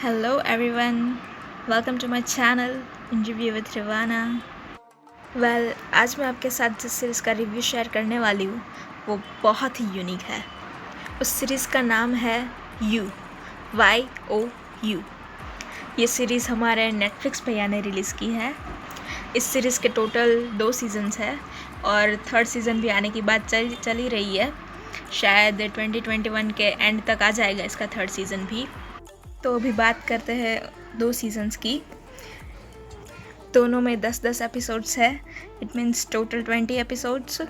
Hello everyone, welcome to my channel Interview with Rivana. आज मैं आपके साथ जिस सीरीज़ का रिव्यू शेयर करने वाली हूँ वो बहुत ही यूनिक है। उस सीरीज़ का नाम है YOU। ये सीरीज़ हमारे नेटफ्लिक्स भैया ने रिलीज़ की है। इस सीरीज़ के टोटल 2 सीज़न्स है और 3rd सीज़न भी आने की बात चल ही रही है। शायद 2021 के एंड तक आ जाएगा इसका 3rd सीज़न भी। तो अभी बात करते हैं 2 सीज़न्स की। दोनों में 10-10 एपिसोड्स है। It means total 20 episodes.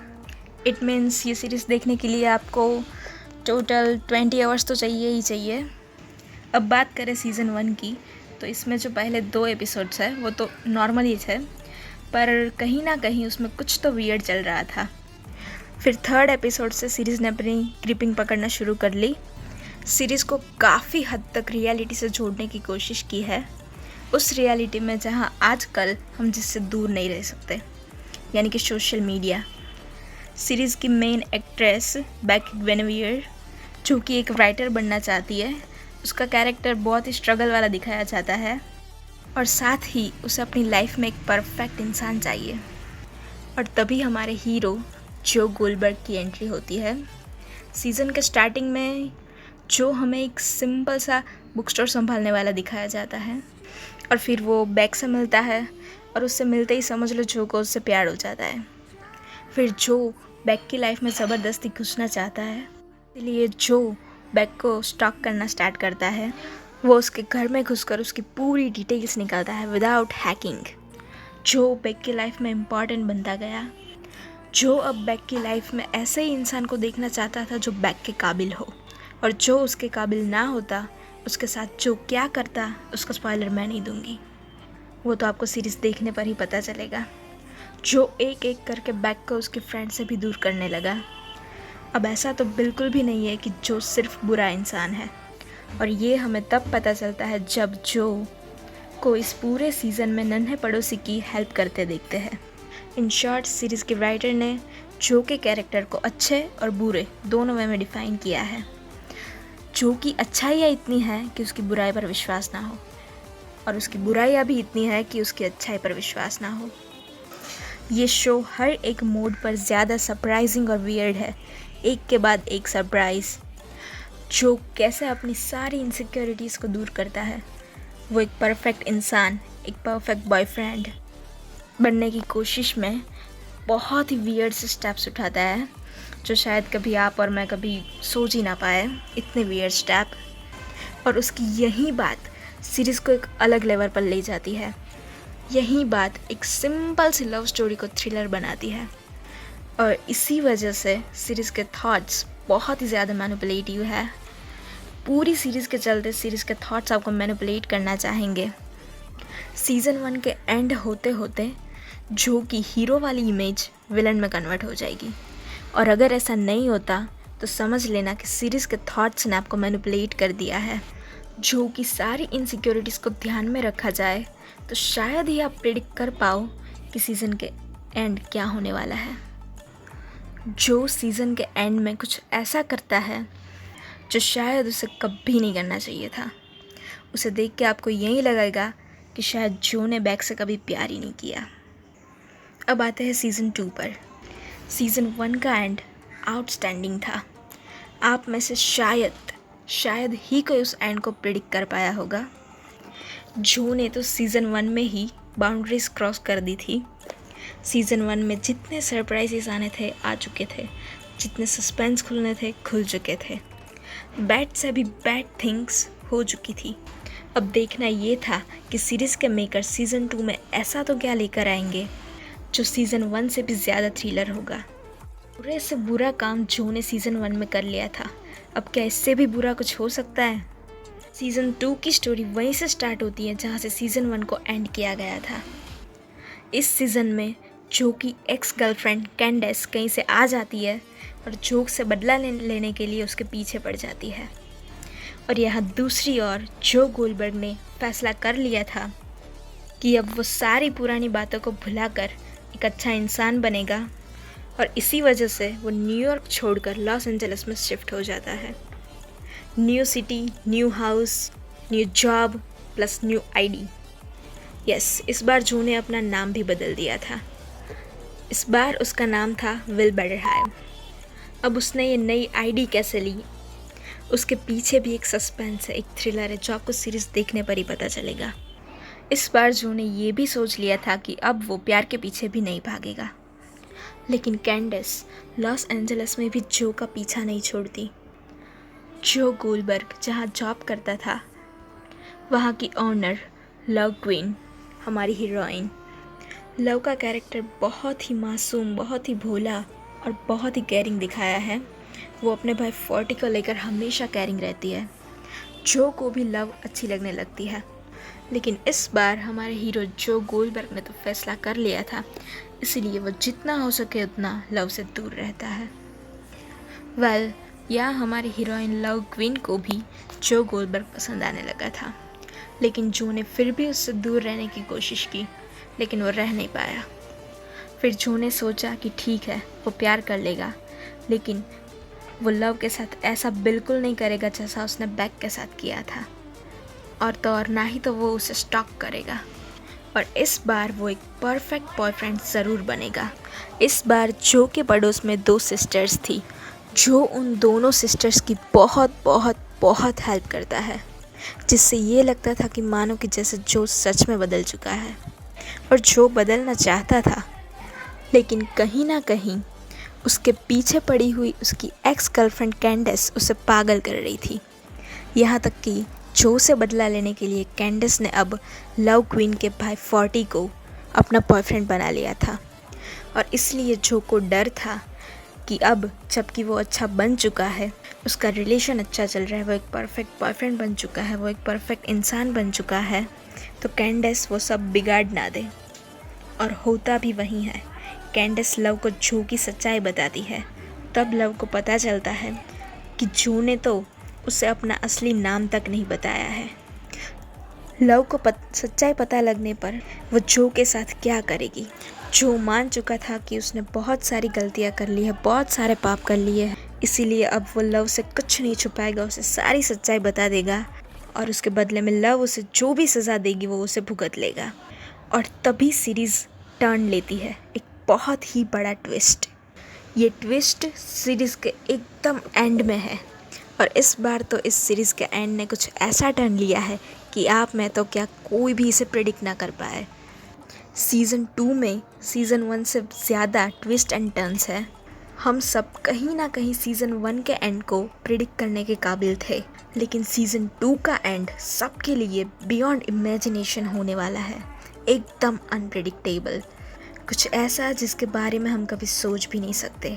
It means ये सीरीज़ देखने के लिए आपको टोटल 20 आवर्स तो चाहिए ही चाहिए। अब बात करें सीज़न 1 की, तो इसमें जो पहले 2 एपिसोड्स है वो तो नॉर्मल ही थे, पर कहीं ना कहीं उसमें कुछ तो वियर्ड चल रहा था। फिर 3rd एपिसोड से सीरीज़ ने अपनी ग्रिपिंग पकड़ना शुरू कर ली। सीरीज़ को काफ़ी हद तक रियलिटी से जोड़ने की कोशिश की है, उस रियलिटी में जहां आजकल हम जिससे दूर नहीं रह सकते, यानी कि सोशल मीडिया। सीरीज़ की मेन एक्ट्रेस बेकी ग्विनेवेयर, जो कि एक राइटर बनना चाहती है, उसका कैरेक्टर बहुत ही स्ट्रगल वाला दिखाया जाता है और साथ ही उसे अपनी लाइफ में एक परफेक्ट इंसान चाहिए। और तभी हमारे हीरो जो गोल्डबर्ग की एंट्री होती है। सीज़न के स्टार्टिंग में जो हमें एक सिंपल सा बुक स्टोर संभालने वाला दिखाया जाता है और फिर वो बैग से मिलता है और उससे मिलते ही समझ लो जो को उससे प्यार हो जाता है। फिर जो बैग की लाइफ में ज़बरदस्ती घुसना चाहता है, इसलिए जो बैग को स्टॉक करना स्टार्ट करता है, वो उसके घर में घुसकर उसकी पूरी डिटेल्स निकालता है विदाउट हैकिंग। जो बैग की लाइफ में इम्पॉर्टेंट बनता गया, जो अब बैग की लाइफ में ऐसे ही इंसान को देखना चाहता था जो बैग के काबिल हो, और जो उसके काबिल ना होता उसके साथ जो क्या करता उसका स्पॉइलर मैं नहीं दूंगी, वो तो आपको सीरीज़ देखने पर ही पता चलेगा। जो एक एक करके बैग को उसके फ्रेंड से भी दूर करने लगा। अब ऐसा तो बिल्कुल भी नहीं है कि जो सिर्फ बुरा इंसान है, और ये हमें तब पता चलता है जब जो को इस पूरे सीज़न में नन्हे पड़ोसी की हेल्प करते देखते हैं। इन शॉर्ट, सीरीज़ के राइटर ने जो के कैरेक्टर को अच्छे और बुरे दोनों वे में डिफ़ाइन किया है। जो की अच्छाइयाँ इतनी है कि उसकी बुराई पर विश्वास ना हो, और उसकी बुराइयाँ भी इतनी है कि उसकी अच्छाई पर विश्वास ना हो। ये शो हर एक मोड पर ज़्यादा सरप्राइजिंग और वियर्ड है, एक के बाद एक सरप्राइज़। जो कैसे अपनी सारी इनसिक्योरिटीज़ को दूर करता है, वो एक परफेक्ट इंसान, एक परफेक्ट बॉयफ्रेंड बनने की कोशिश में बहुत ही वियर्ड से स्टेप्स उठाता है, जो शायद कभी आप और मैं कभी सोच ही ना पाए, इतने वियर्ड स्टेप। और उसकी यही बात सीरीज़ को एक अलग लेवल पर ले जाती है। यही बात एक सिंपल सी लव स्टोरी को थ्रिलर बनाती है, और इसी वजह से सीरीज़ के थॉट्स बहुत ही ज़्यादा मैनिपुलेटिव है। पूरी सीरीज़ के चलते सीरीज़ के थॉट्स आपको मैनिपुलेट करना चाहेंगे। सीज़न 1 के एंड होते होते जो कि हीरो वाली इमेज विलन में कन्वर्ट हो जाएगी, और अगर ऐसा नहीं होता तो समझ लेना कि सीरीज़ के थॉट्स ने आपको मैनिपुलेट कर दिया है। जो कि सारी इनसिक्योरिटीज़ को ध्यान में रखा जाए तो शायद ही आप प्रेडिक्ट कर पाओ कि सीज़न के एंड क्या होने वाला है। जो सीज़न के एंड में कुछ ऐसा करता है जो शायद उसे कभी नहीं करना चाहिए था। उसे देख के आपको यही लगेगा कि शायद जो ने बैग से कभी प्यार ही नहीं किया। अब आते हैं सीज़न 2 पर। सीज़न 1 का एंड आउटस्टैंडिंग था। आप में से शायद ही कोई उस एंड को प्रेडिक्ट कर पाया होगा। जो ने तो सीज़न 1 में ही बाउंड्रीज क्रॉस कर दी थी। सीज़न 1 में जितने सरप्राइजेस आने थे आ चुके थे, जितने सस्पेंस खुलने थे खुल चुके थे, बैड से भी बैड थिंग्स हो चुकी थी। अब देखना ये था कि सीरीज़ के मेकर सीज़न 2 में ऐसा तो क्या लेकर आएंगे जो सीज़न 1 से भी ज़्यादा थ्रिलर होगा। बुरे से बुरा काम जो ने सीज़न 1 में कर लिया था, अब क्या इससे भी बुरा कुछ हो सकता है? सीज़न 2 की स्टोरी वहीं से स्टार्ट होती है जहाँ से सीज़न 1 को एंड किया गया था। इस सीज़न में जो की एक्स गर्लफ्रेंड कैंडेस कहीं से आ जाती है और जोक से बदला लेने के लिए उसके पीछे पड़ जाती है। और यहाँ दूसरी ओर जो गोल्डबर्ग ने फैसला कर लिया था कि अब वो सारी पुरानी बातों को भुलाकर एक अच्छा इंसान बनेगा, और इसी वजह से वो न्यूयॉर्क छोड़कर लॉस एंजल्स में शिफ्ट हो जाता है। New city, new house, new job plus new ID. Yes, इस बार जो ने अपना नाम भी बदल दिया था। इस बार उसका नाम था विल बेडरहाइम। अब उसने ये नई आईडी कैसे ली, उसके पीछे भी एक सस्पेंस है, एक थ्रिलर है जो आपको सीरीज़ देखने पर ही पता चलेगा। इस बार जो ने ये भी सोच लिया था कि अब वो प्यार के पीछे भी नहीं भागेगा, लेकिन कैंडेस लॉस एंजलिस में भी जो का पीछा नहीं छोड़ती। जो गोल्डबर्ग जहाँ जॉब करता था, वहाँ की ऑनर लव क्वीन, हमारी हीरोइन लव का कैरेक्टर बहुत ही मासूम, बहुत ही भोला और बहुत ही केयरिंग दिखाया है। वो अपने भाई 40 को लेकर हमेशा केयरिंग रहती है। जो को भी लव अच्छी लगने लगती है, लेकिन इस बार हमारे हीरो जो गोल्डबर्ग ने तो फैसला कर लिया था, इसलिए वो जितना हो सके उतना लव से दूर रहता है। वेल, या हमारी हीरोइन लव क्वीन को भी जो गोल्डबर्ग पसंद आने लगा था, लेकिन जो ने फिर भी उससे दूर रहने की कोशिश की, लेकिन वो रह नहीं पाया। फिर जो ने सोचा कि ठीक है, वो प्यार कर लेगा, लेकिन वो लव के साथ ऐसा बिल्कुल नहीं करेगा जैसा उसने बैक के साथ किया था, और तो और ना ही तो वो उसे स्टॉक करेगा। और इस बार वो एक परफेक्ट बॉयफ्रेंड ज़रूर बनेगा। इस बार जो के पड़ोस में 2 सिस्टर्स थी। जो उन दोनों सिस्टर्स की बहुत बहुत बहुत हेल्प करता है, जिससे ये लगता था कि मानो कि जैसे जो सच में बदल चुका है, और जो बदलना चाहता था, लेकिन कहीं ना कहीं उसके पीछे पड़ी हुई उसकी एक्स गर्लफ्रेंड कैंडेस उसे पागल कर रही थी। यहाँ तक कि जो से बदला लेने के लिए कैंडेस ने अब लव क्वीन के भाई 40 को अपना बॉयफ्रेंड बना लिया था, और इसलिए जो को डर था कि अब जबकि वो अच्छा बन चुका है, उसका रिलेशन अच्छा चल रहा है, वो एक परफेक्ट बॉयफ्रेंड बन चुका है, वो एक परफेक्ट इंसान बन चुका है, तो कैंडेस वो सब बिगाड़ ना दे। और होता भी वही है। कैंडेस लव को जो की सच्चाई बताती है, तब लव को पता चलता है कि जो ने तो उसे अपना असली नाम तक नहीं बताया है। लव को सच्चाई पता लगने पर वो जो के साथ क्या करेगी। जो मान चुका था कि उसने बहुत सारी गलतियां कर ली है, बहुत सारे पाप कर लिए हैं, इसीलिए अब वो लव से कुछ नहीं छुपाएगा, उसे सारी सच्चाई बता देगा, और उसके बदले में लव उसे जो भी सज़ा देगी वो उसे भुगत लेगा। और तभी सीरीज़ टर्न लेती है, एक बहुत ही बड़ा ट्विस्ट। ये ट्विस्ट सीरीज़ के एकदम एंड में है, और इस बार तो इस सीरीज़ के एंड ने कुछ ऐसा टर्न लिया है कि आप मैं तो क्या कोई भी इसे प्रेडिक्ट ना कर पाए। सीज़न 2 में सीज़न 1 से ज़्यादा ट्विस्ट एंड टर्न्स है। हम सब कहीं ना कहीं सीज़न 1 के एंड को प्रिडिक्ट करने के काबिल थे, लेकिन सीज़न 2 का एंड सबके लिए बियॉन्ड इमेजिनेशन होने वाला है, एकदम अनप्रिडिक्टेबल, कुछ ऐसा जिसके बारे में हम कभी सोच भी नहीं सकते।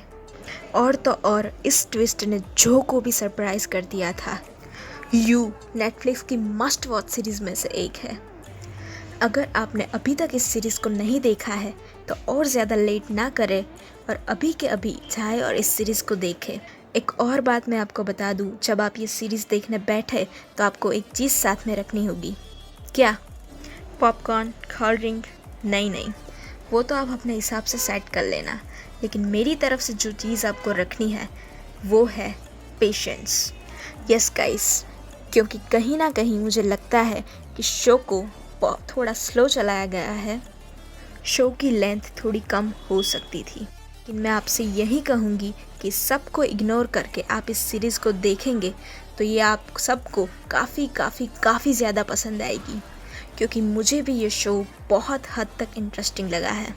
और तो और इस ट्विस्ट ने जो को भी सरप्राइज़ कर दिया था। यू नेटफ्लिक्स की मस्ट वॉच सीरीज़ में से एक है। अगर आपने अभी तक इस सीरीज़ को नहीं देखा है तो और ज़्यादा लेट ना करें और अभी के अभी जाए और इस सीरीज़ को देखें। एक और बात मैं आपको बता दूं, जब आप ये सीरीज़ देखने बैठे तो आपको एक चीज़ साथ में रखनी होगी। क्या? Popcorn, cold drink? नहीं, वो तो आप अपने हिसाब से सेट कर लेना, लेकिन मेरी तरफ से जो चीज़ आपको रखनी है वो है पेशेंस। यस गाइस, क्योंकि कहीं ना कहीं मुझे लगता है कि शो को थोड़ा स्लो चलाया गया है। शो की लेंथ थोड़ी कम हो सकती थी, लेकिन मैं आपसे यही कहूँगी कि सबको इग्नोर करके आप इस सीरीज़ को देखेंगे तो ये आप सबको काफ़ी ज़्यादा पसंद आएगी, क्योंकि मुझे भी ये शो बहुत हद तक इंटरेस्टिंग लगा है,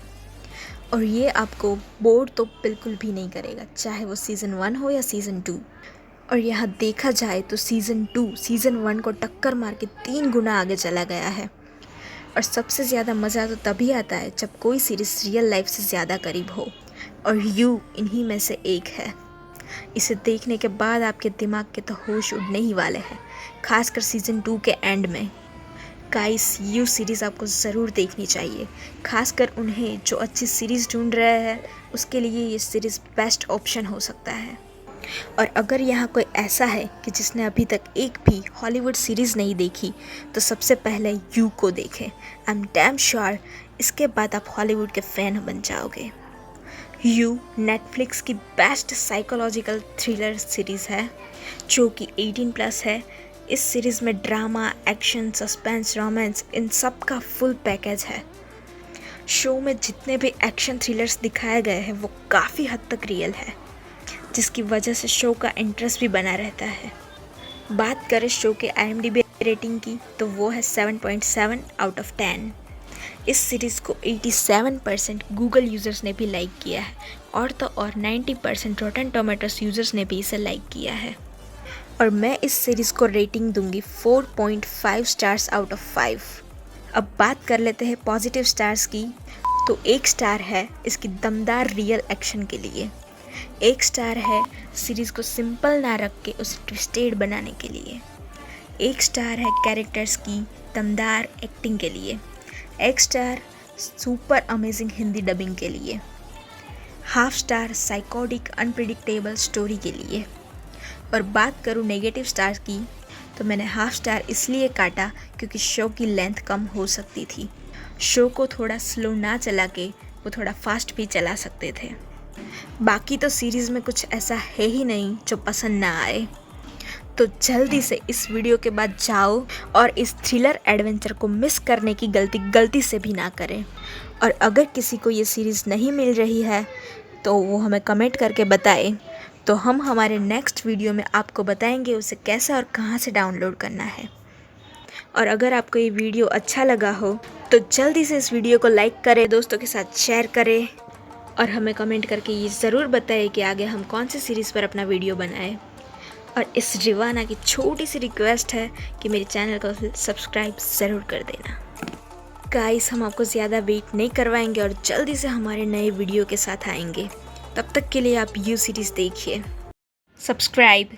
और ये आपको बोर तो बिल्कुल भी नहीं करेगा, चाहे वो सीज़न 1 हो या सीज़न 2। और यहाँ देखा जाए तो सीज़न 2 सीज़न 1 को टक्कर मार के 3 गुना आगे चला गया है। और सबसे ज़्यादा मज़ा तो तभी आता है जब कोई सीरीज़ रियल लाइफ से ज़्यादा करीब हो, और यू इन्हीं में से एक है। इसे देखने के बाद आपके दिमाग के तो होश उड़ने ही वाले हैं, खासकर सीज़न 2 के एंड में। गाइस, यू सीरीज़ आपको ज़रूर देखनी चाहिए, खासकर उन्हें जो अच्छी सीरीज़ ढूंढ रहे हैं उसके लिए ये सीरीज़ बेस्ट ऑप्शन हो सकता है। और अगर यहाँ कोई ऐसा है कि जिसने अभी तक एक भी हॉलीवुड सीरीज़ नहीं देखी तो सबसे पहले यू को देखें। आई एम डैम श्योर इसके बाद आप हॉलीवुड के फ़ैन बन जाओगे। यू नेटफ्लिक्स की बेस्ट साइकोलॉजिकल थ्रिलर सीरीज़ है जो कि 18+ है। इस सीरीज़ में drama, action, suspense, romance in सब का फुल पैकेज है। शो में जितने भी एक्शन थ्रिलर्स दिखाए गए हैं वो काफ़ी हद तक रियल है, जिसकी वजह से शो का इंटरेस्ट भी बना रहता है। बात करें शो के IMDb रेटिंग की तो वो है 7.7 आउट ऑफ 10। इस सीरीज़ को 87% गूगल यूज़र्स ने भी लाइक किया है और तो और 90% रॉटन टोमेटोस यूज़र्स ने भी इसे लाइक किया है। और मैं इस सीरीज़ को रेटिंग दूंगी 4.5 स्टार्स आउट ऑफ 5। अब बात कर लेते हैं पॉजिटिव स्टार्स की, तो 1 स्टार है इसकी दमदार रियल एक्शन के लिए, 1 स्टार है सीरीज़ को सिंपल ना रख के उसे ट्विस्टेड बनाने के लिए, 1 स्टार है कैरेक्टर्स की दमदार एक्टिंग के लिए, 1 star super amazing Hindi dubbing के लिए, half star psychotic unpredictable story के लिए। और बात करूँ नेगेटिव स्टार की तो मैंने हाफ स्टार इसलिए काटा क्योंकि शो की लेंथ कम हो सकती थी। शो को थोड़ा स्लो ना चला के वो थोड़ा फास्ट भी चला सकते थे। बाकी तो सीरीज़ में कुछ ऐसा है ही नहीं जो पसंद ना आए। तो जल्दी से इस वीडियो के बाद जाओ और इस थ्रिलर एडवेंचर को मिस करने की गलती से भी ना करें। और अगर किसी को ये सीरीज़ नहीं मिल रही है तो वो हमें कमेंट करके बताए, तो हम हमारे नेक्स्ट वीडियो में आपको बताएंगे उसे कैसे और कहाँ से डाउनलोड करना है। और अगर आपको ये वीडियो अच्छा लगा हो तो जल्दी से इस वीडियो को लाइक करें, दोस्तों के साथ शेयर करें और हमें कमेंट करके ये ज़रूर बताएं कि आगे हम कौन सी सीरीज़ पर अपना वीडियो बनाएं। और इस रिवाना की छोटी सी रिक्वेस्ट है कि मेरे चैनल को सब्सक्राइब ज़रूर कर देना। गाइस, हम आपको ज़्यादा वेट नहीं करवाएंगे और जल्दी से हमारे नए वीडियो के साथ आएंगे। तब तक के लिए आप यू सीरीज़ देखिए। सब्सक्राइब।